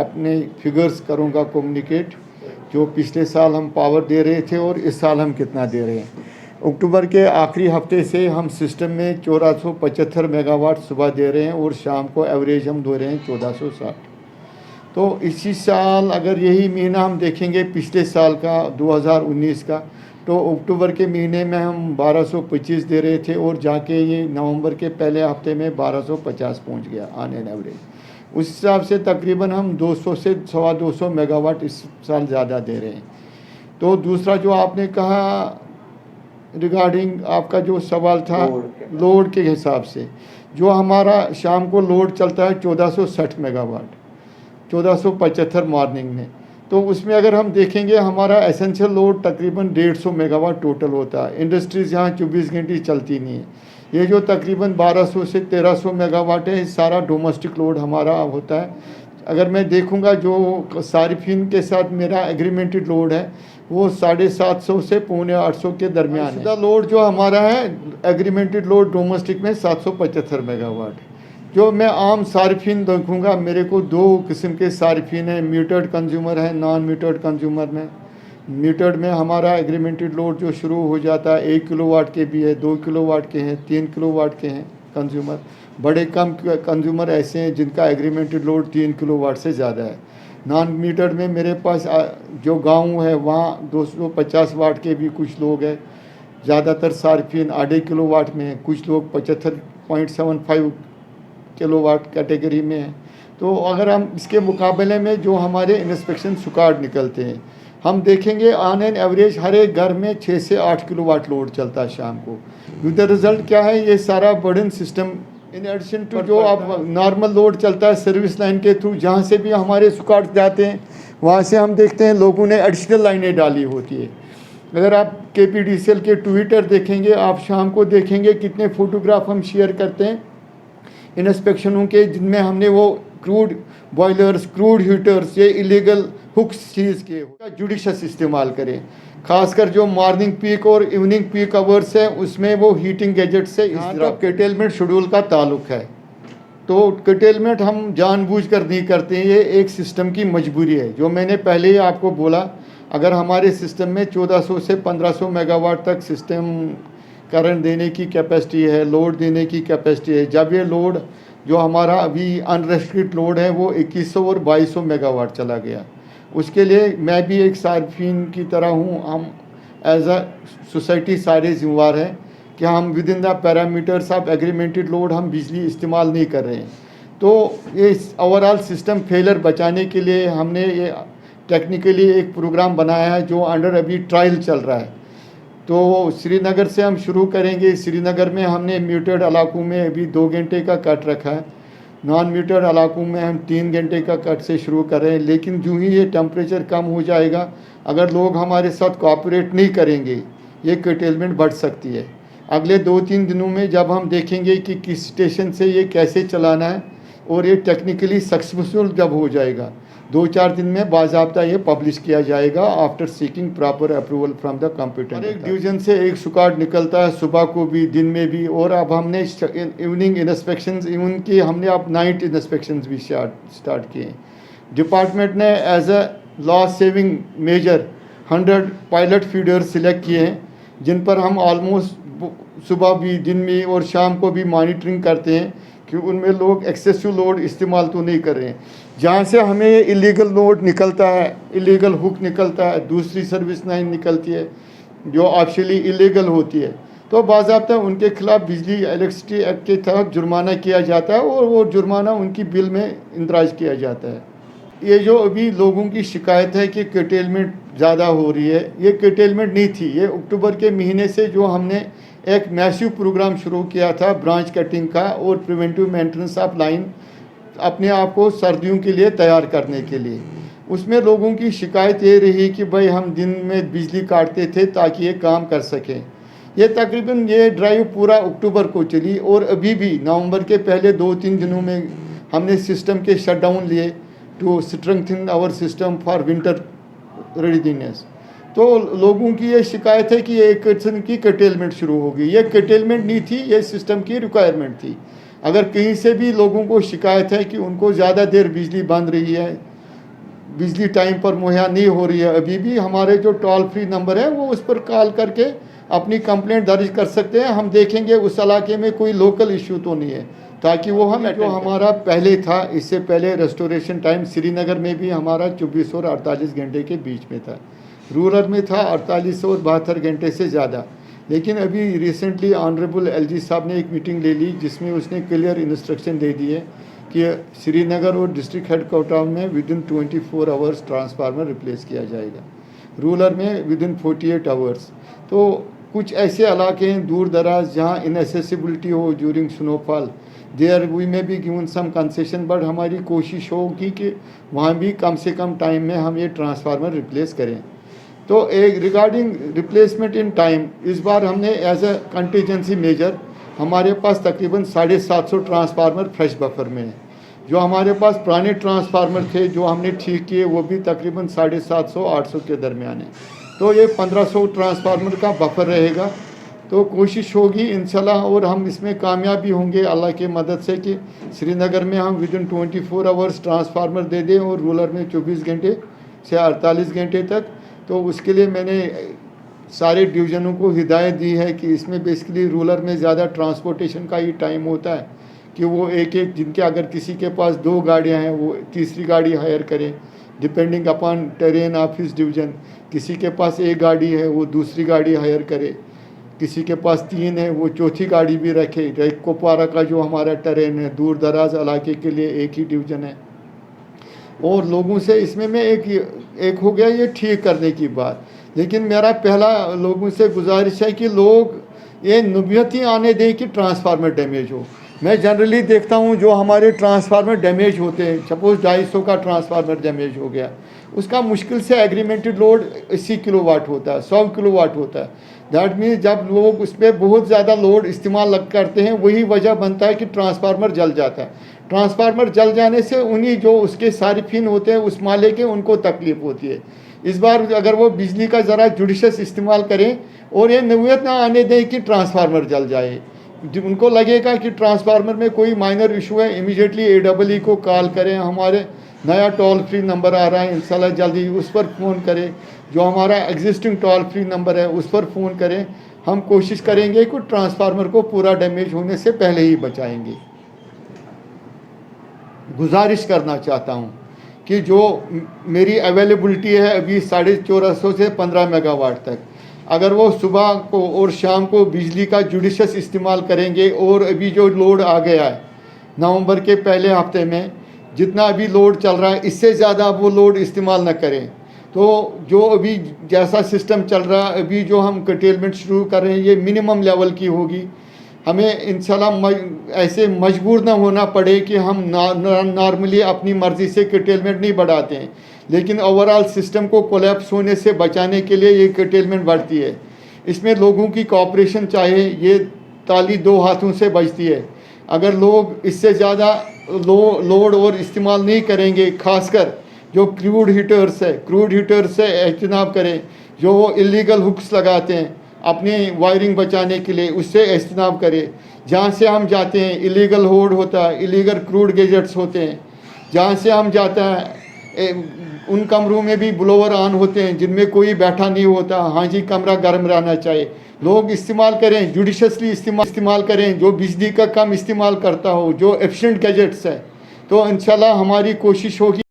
अपने फिगर्स करूँगा कम्युनिकेट, जो पिछले साल हम पावर दे रहे थे और इस साल हम कितना दे रहे हैं। अक्टूबर के आखिरी हफ्ते से हम सिस्टम में 1475 मेगावाट सुबह दे रहे हैं और शाम को एवरेज हम दे रहे हैं 1460। तो इसी साल अगर यही महीना हम देखेंगे पिछले साल का 2019 का, तो अक्टूबर के महीने में हम 1225 दे रहे थे और जाके ये नवंबर के पहले हफ्ते में 1250 पहुंच गया ऑन एन एवरेज। उस हिसाब से तकरीबन हम 200 से 250 मेगावाट इस साल ज़्यादा दे रहे हैं। तो दूसरा जो आपने कहा रिगार्डिंग आपका जो सवाल था लोड के हिसाब से, जो हमारा शाम को लोड चलता है 1460 मेगावाट, 1475 मॉर्निंग में, तो उसमें अगर हम देखेंगे हमारा एसेंशियल लोड तकरीबन 150 मेगावाट टोटल होता है। इंडस्ट्रीज़ यहाँ 24 घंटे चलती नहीं है। ये जो तकरीबन 1200 से 1300 मेगावाट है, सारा डोमेस्टिक लोड हमारा होता है। अगर मैं देखूंगा जो सारिफिन के साथ मेरा एग्रीमेंटेड लोड है वो 750 से 750 के दरमियान है। लोड जो हमारा है एग्रीमेंटेड लोड डोमेस्टिक में 775 मेगावाट है। जो मैं आम सारिफिन देखूंगा, मेरे को दो किस्म के सारिफिन है, मीटर्ड कंज्यूमर है, नॉन मीटर्ड कंज्यूमर में। मीटर्ड में हमारा एग्रीमेंटेड लोड जो शुरू हो जाता है 1 किलोवाट के भी है, 2 किलोवाट के हैं, 3 किलोवाट के हैं कंज्यूमर। बड़े कम कंज्यूमर ऐसे हैं जिनका एग्रीमेंटेड लोड 3 किलोवाट से ज़्यादा है। नॉन मीटर्ड में मेरे पास जो गांव है वहाँ 250 वाट के भी कुछ लोग हैं। ज़्यादातर सार्फिन 2.5 किलोवाट में हैं, कुछ लोग 75.75 किलोवाट कैटेगरी में हैं। तो अगर हम इसके मुकाबले में जो हमारे इंस्पेक्शन सुकार्ड निकलते हैं, हम देखेंगे ऑन एन एवरेज हर एक घर में 6 से 8 किलोवाट लोड चलता है शाम को। विद द रिजल्ट क्या है, ये सारा burden system in addition to जो अब नॉर्मल लोड चलता है सर्विस लाइन के थ्रू, जहाँ से भी हमारे सुकार्ड जाते हैं वहाँ से हम देखते हैं लोगों ने एडिशनल लाइनें डाली होती है। अगर आप KPDCL के ट्विटर देखेंगे, आप शाम को देखेंगे कितने फोटोग्राफ हम शेयर करते हैं इंस्पेक्शनों के, जिनमें हमने वो क्रूड बॉयलर्स, क्रूड हीटर्स, ये इलीगल हुक्स चीज़ के जुडिशस इस्तेमाल करें। खासकर जो मॉर्निंग पीक और इवनिंग पीक आवर्स है उसमें वो हीटिंग गैजेट से इस तरह कर्टेलमेंट शेड्यूल का ताल्लुक है। तो कर्टेलमेंट हम जानबूझकर नहीं करते हैं, ये एक सिस्टम की मजबूरी है। जो मैंने पहले ही आपको बोला, अगर हमारे सिस्टम में 1400 से 1500 मेगावाट तक सिस्टम करंट देने की कैपेसिटी है, लोड देने की कैपेसिटी है, जब ये लोड जो हमारा अभी अनरेस्ट्रिक्टेड लोड है वो 2100 और 2200 मेगावाट चला गया, उसके लिए मैं भी एक सार्फिन की तरह हूँ। हम एज अ सोसाइटी सारे जिम्मेवार हैं कि हम within the parameters of agreemented load हम बिजली इस्तेमाल नहीं कर रहे हैं। तो ये ओवरऑल सिस्टम फेलर बचाने के लिए हमने ये टेक्निकली एक प्रोग्राम बनाया है जो अंडर अभी ट्रायल चल रहा है। तो श्रीनगर से हम शुरू करेंगे। श्रीनगर में हमने म्यूटेड इलाकों में अभी 2 घंटे का कट रखा है, नॉन म्यूटेड इलाकों में हम 3 घंटे का कट से शुरू कर रहे हैं। लेकिन जो ही ये टेम्परेचर कम हो जाएगा, अगर लोग हमारे साथ कोऑपरेट नहीं करेंगे, ये कर्टेलमेंट बढ़ सकती है। अगले 2-3 दिनों में जब हम देखेंगे कि किस स्टेशन से ये कैसे चलाना है और ये टेक्निकली सक्सेसफुल जब हो जाएगा, 2-4 दिन में बाज़ाब्ता ये पब्लिश किया जाएगा after seeking proper approval from the competent. एक डिवीज़न से एक सुकार्ड निकलता है सुबह को भी, दिन में भी, और अब हमने इवनिंग इंस्पेक्शंस, इवन की हमने अब नाइट इंस्पेक्शंस भी स्टार्ट किए। डिपार्टमेंट ने as a loss saving major 100 pilot feeders select किए हैं, जिन पर हम ऑलमोस्ट सुबह भी, दिन में और शाम को भी मॉनिटरिंग करते हैं कि उनमें लोग एक्सेसिव लोड इस्तेमाल तो नहीं कर रहे हैं। जहाँ से हमें ये इलीगल लोड निकलता है, इलीगल हुक निकलता है, दूसरी सर्विस लाइन निकलती है जो ऑफिशियली इलीगल होती है, तो बाज़ाब्ता उनके खिलाफ बिजली इलेक्ट्रिसिटी एक्ट के तहत जुर्माना किया जाता है और वो जुर्माना उनकी बिल में इंदराज किया जाता है। ये जो अभी लोगों की शिकायत है कि कर्टेलमेंट ज़्यादा हो रही है, ये कर्टेलमेंट नहीं थी। ये अक्टूबर के महीने से जो हमने एक मैसिव प्रोग्राम शुरू किया था ब्रांच कटिंग का और प्रिवेंटिव मेंटेनेंस ऑफ लाइन, अपने आप को सर्दियों के लिए तैयार करने के लिए, उसमें लोगों की शिकायत ये रही कि भाई हम दिन में बिजली काटते थे ताकि ये काम कर सकें। ये तकरीबन ये ड्राइव पूरा अक्टूबर को चली और अभी भी नवंबर के पहले 2-3 दिनों में हमने सिस्टम के शटडाउन लिए to strengthen our system for winter readiness. तो लोगों की ये शिकायत है कि एक किस्म की कर्टेलमेंट शुरू हो गई। ये कर्टेलमेंट नहीं थी, ये सिस्टम की रिक्वायरमेंट थी। अगर कहीं से भी लोगों को शिकायत है कि उनको ज़्यादा देर बिजली बंद रही है बिजली टाइम पर मुहैया नहीं हो रही है, अभी भी हमारे जो टोल फ्री नंबर है वो उस पर कॉल करके अपनी कंप्लेंट दर्ज कर सकते हैं। हम देखेंगे उस इलाके में कोई लोकल इशू तो नहीं है, ताकि वो हम जो हमारा पहले था, इससे पहले रेस्टोरेशन टाइम श्रीनगर में भी हमारा 24 और 48 घंटे के बीच में था, रूरल में था 48 और 72 घंटे से ज़्यादा। लेकिन अभी रिसेंटली ऑनरेबल एलजी साहब ने एक मीटिंग ले ली जिसमें उसने क्लियर इंस्ट्रक्शन दे दिए कि श्रीनगर और डिस्ट्रिक्ट हेडक्वार्टर में with in 24 hours transformer replace किया जाएगा, रूरल में विद इन 48 आवर्स। तो कुछ ऐसे इलाके हैं दूर दराज जहाँ इनएसेसिबिलिटी हो during snowfall, there we may be given some concession, but हमारी कोशिश होगी कि वहाँ भी कम से कम टाइम में हम ये ट्रांसफार्मर रिप्लेस करें। तो एक रिगार्डिंग रिप्लेसमेंट इन टाइम, इस बार हमने एज अ कंटीजेंसी मेजर हमारे पास तकरीबन 750 ट्रांसफार्मर फ्रेश बफर में है। जो हमारे पास पुराने ट्रांसफार्मर थे जो हमने ठीक किए वो भी तकरीबन 750-800 के दरमियान है। तो ये 1500 ट्रांसफार्मर का बफर रहेगा। तो कोशिश होगी इंशाल्लाह, और हम इसमें कामयाब भी होंगे अल्लाह की मदद से, कि श्रीनगर में हम विद इन 24 आवर्स ट्रांसफार्मर दे दें और रूरल में 24 घंटे से 48 घंटे तक। तो उसके लिए मैंने सारे डिवीज़नों को हिदायत दी है कि इसमें बेसिकली रूरल में ज़्यादा ट्रांसपोर्टेशन का ही टाइम होता है कि वो एक एक, जिनके अगर किसी के पास 2 गाड़ियाँ हैं वो तीसरी गाड़ी हायर करें depending upon terrain of his division. किसी के पास 1 गाड़ी है वो दूसरी गाड़ी हायर करे, किसी के पास 3 है वो चौथी गाड़ी भी रखे। कुपवारा का जो हमारा टेरेन है दूर दराज इलाके के लिए एक ही डिवीज़न है। और लोगों से इसमें मैं एक हो गया ये ठीक करने की बात, लेकिन मेरा पहला लोगों से गुजारिश है कि लोग ये नबियत ही आने दें कि ट्रांसफार्मर डैमेज हो। मैं जनरली देखता हूँ जो हमारे ट्रांसफार्मर डैमेज होते हैं, सपोज 250 का ट्रांसफार्मर डैमेज हो गया, उसका मुश्किल से एग्रीमेंटेड लोड 80 किलोवाट होता है, 100 किलोवाट होता है। दैट मीन्स जब लोग उस पर बहुत ज़्यादा लोड इस्तेमाल करते हैं वही वजह बनता है कि ट्रांसफार्मर जल जाता है। ट्रांसफार्मर जल जाने से उन्हीं जो उसके सारिफिन होते हैं उस माले के उनको तकलीफ होती है। इस बार अगर वो बिजली का ज़रा जुडिशस इस्तेमाल करें और ये नवीयत ना आने दें कि ट्रांसफार्मर जल जाए। उनको लगेगा कि ट्रांसफार्मर में कोई माइनर इशू है, इमीडिएटली AEE को कॉल करें। हमारे नया टोल फ्री नंबर आ रहा है इंशाल्लाह जल्दी, उस पर फ़ोन करें। जो हमारा एग्जिस्टिंग टोल फ्री नंबर है उस पर फ़ोन करें। हम कोशिश करेंगे कि ट्रांसफार्मर को पूरा डैमेज होने से पहले ही बचाएंगे। गुजारिश करना चाहता हूँ कि जो मेरी अवेलेबिलिटी है अभी 1450 से 15 मेगावाट तक, अगर वो सुबह को और शाम को बिजली का जुडिशस इस्तेमाल करेंगे, और अभी जो लोड आ गया है नवंबर के पहले हफ्ते में जितना अभी लोड चल रहा है इससे ज़्यादा वो लोड इस्तेमाल न करें। तो जो अभी जैसा सिस्टम चल रहा है, अभी जो हम कटेलमेंट शुरू कर रहे हैं ये मिनिमम लेवल की होगी। हमें इंशाल्लाह ऐसे मजबूर ना होना पड़े कि हम नॉर्मली अपनी मर्ज़ी से कटेलमेंट नहीं बढ़ाते हैं, लेकिन ओवरऑल सिस्टम को कोलैप्स होने से बचाने के लिए ये कटेलमेंट बढ़ती है। इसमें लोगों की कोऑपरेशन चाहिए, ये ताली 2 हाथों से बजती है। अगर लोग इससे ज़्यादा लोड और इस्तेमाल नहीं करेंगे, खासकर जो क्रूड हीटर्स है, क्रूड हीटर से एहतिनाब करें। जो वो इलीगल हुक्स लगाते हैं अपनी वायरिंग बचाने के लिए, उससे इज्तनाब करें। जहाँ से हम जाते हैं इलीगल होल्ड होता है, इलीगल क्रूड गैजेट्स होते हैं। जहाँ से हम जाता है उन कमरों में भी ब्लोवर ऑन होते हैं जिनमें कोई बैठा नहीं होता। हाँ जी, कमरा गर्म रहना चाहिए। लोग इस्तेमाल करें, जुडिशसली इस्तेमाल करें, जो बिजली का कम इस्तेमाल करता हो, जो एफिशिएंट गैजेट्स है। तो इंशाल्लाह हमारी कोशिश होगी